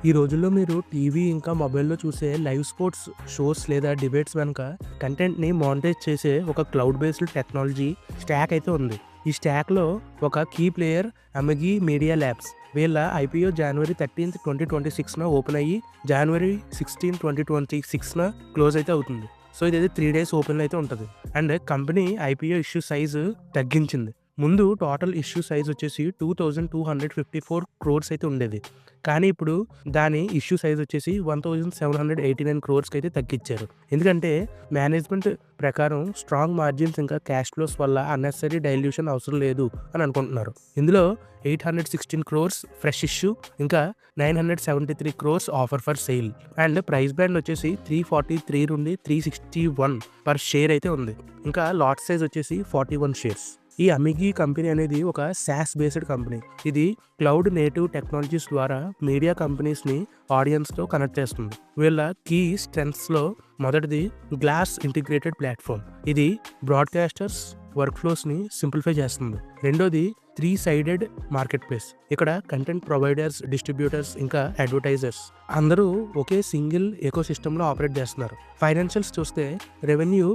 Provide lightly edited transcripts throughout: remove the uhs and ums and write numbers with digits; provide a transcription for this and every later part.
ఈ రోజుల్లో మీరు టీవీ ఇంకా మొబైల్‌లో చూసే లైవ్ స్పోర్ట్స్ షోస్ లేదా డిబేట్స్ వెనక కంటెంట్‌ని మానిటైజ్ చేసే ఒక క్లౌడ్ బేస్డ్ టెక్నాలజీ స్టాక్ అయితే ఉంది. ఈ స్టాక్‌లో ఒక కీ ప్లేయర్ అమెగి మీడియా ల్యాబ్స్. వీళ్ళ ఐపీఓ జనవరి 13, 2026న ఓపెన్ అయ్యి జనవరి 16, 2026న క్లోజ్ అయితే అవుతుంది. సో ఇదైతే 3 డేస్ ఓపెన్‌లో అయితే ఉంటది. And company IPO issue size తగ్గించింది. ముందు టోటల్ ఇష్యూ సైజ్ వచ్చేసి 2254 క్రోర్స్ అయితే ఉండేది. కానీ ఇప్పుడు దాని ఇష్యూ సైజ్ వచ్చేసి 1789 క్రోర్స్‌కి అయితే తగ్గించారు. ఎందుకంటే మేనేజ్మెంట్ ప్రకారం స్ట్రాంగ్ మార్జిన్స్ ఇంకా క్యాష్ ఫ్లోస్ వల్ల అన్నెసెసరీ డైల్యూషన్ అవసరం లేదు అని అనుకుంటున్నారు. ఇందులో 816 క్రోర్స్ ఫ్రెష్ ఇష్యూ, ఇంకా 973 crores offer for sale. And price band వచ్చేసి 343 నుండి 361 పర్ షేర్ అయితే ఉంది. ఇంకా లాట్ సైజ్ వచ్చేసి 41 షేర్స్. ఈ అమిగి కంపెనీ అనేది ఒక సాస్ బేస్డ్ కంపెనీ. ఇది క్లౌడ్ నేటివ్ టెక్నాలజీస్ ద్వారా మీడియా కంపెనీస్ని ఆడియన్స్తో కనెక్ట్ చేస్తుంది. వీళ్ళ కీ స్ట్రెంగ్త్స్లో మొదటిది గ్లాస్ ఇంటిగ్రేటెడ్ ప్లాట్ఫామ్. ఇది బ్రాడ్కాస్టర్స్ వర్క్ఫ్లోస్ని సింప్లిఫై చేస్తుంది. రెండోది 3 సైడెడ్ మార్కెట్ ప్లేస్. ఇక్కడ కంటెంట్ ప్రొవైడర్స్, డిస్ట్రిబ్యూటర్స్ ఇంకా అడ్వర్టైజర్స్ అందరూ ఒకే సింగిల్ ఎకో సిస్టంలో ఆపరేట్ చేస్తున్నారు. ఫైనాన్షియల్స్ చూస్తే రెవెన్యూ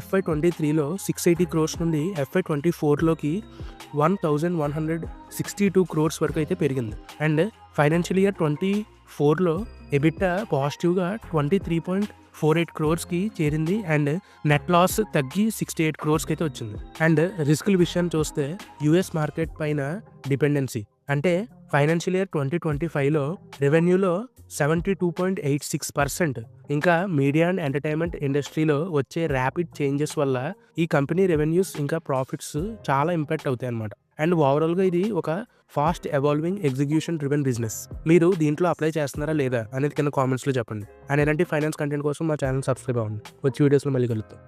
FY23లో 680 క్రోర్స్ నుండి FY24లోకి 1162 క్రోర్స్ వరకు అయితే పెరిగింది. అండ్ ఫైనాన్షియల్ ఇయర్ 24లో ఎబిటా పాజిటివ్గా 23.48 క్రోర్స్కి చేరింది. అండ్ నెట్ లాస్ తగ్గి 68 క్రోర్స్కి అయితే వచ్చింది. అండ్ రిస్కుల విషయాన్ని చూస్తే యుఎస్ మార్కెట్ పైన డిపెండెన్సీ, అంటే ఫైనాన్షియల్ ఇయర్ 2025లో రెవెన్యూలో 72.86%. ఇంకా మీడియా అండ్ ఎంటర్టైన్మెంట్ ఇండస్ట్రీలో వచ్చే ర్యాపిడ్ చేంజెస్ వల్ల ఈ కంపెనీ రెవెన్యూస్ ఇంకా ప్రాఫిట్స్ చాలా ఇంపాక్ట్ అవుతాయి అన్నమాట. అండ్ ఓవరాల్గా ఇది ఒక fast evolving execution driven business. మీరు దీంట్లో అప్లై చేస్తున్నారా లేదా అనేది కింద కామెంట్స్లో చెప్పండి. అండ్ ఇలాంటి ఫైనాన్స్ కంటెంట్ కోసం మా ఛానల్ సబ్స్క్రైబ్ అవ్వండి. వచ్చే వీడియోస్లో మళ్ళీ కలుద్దాం.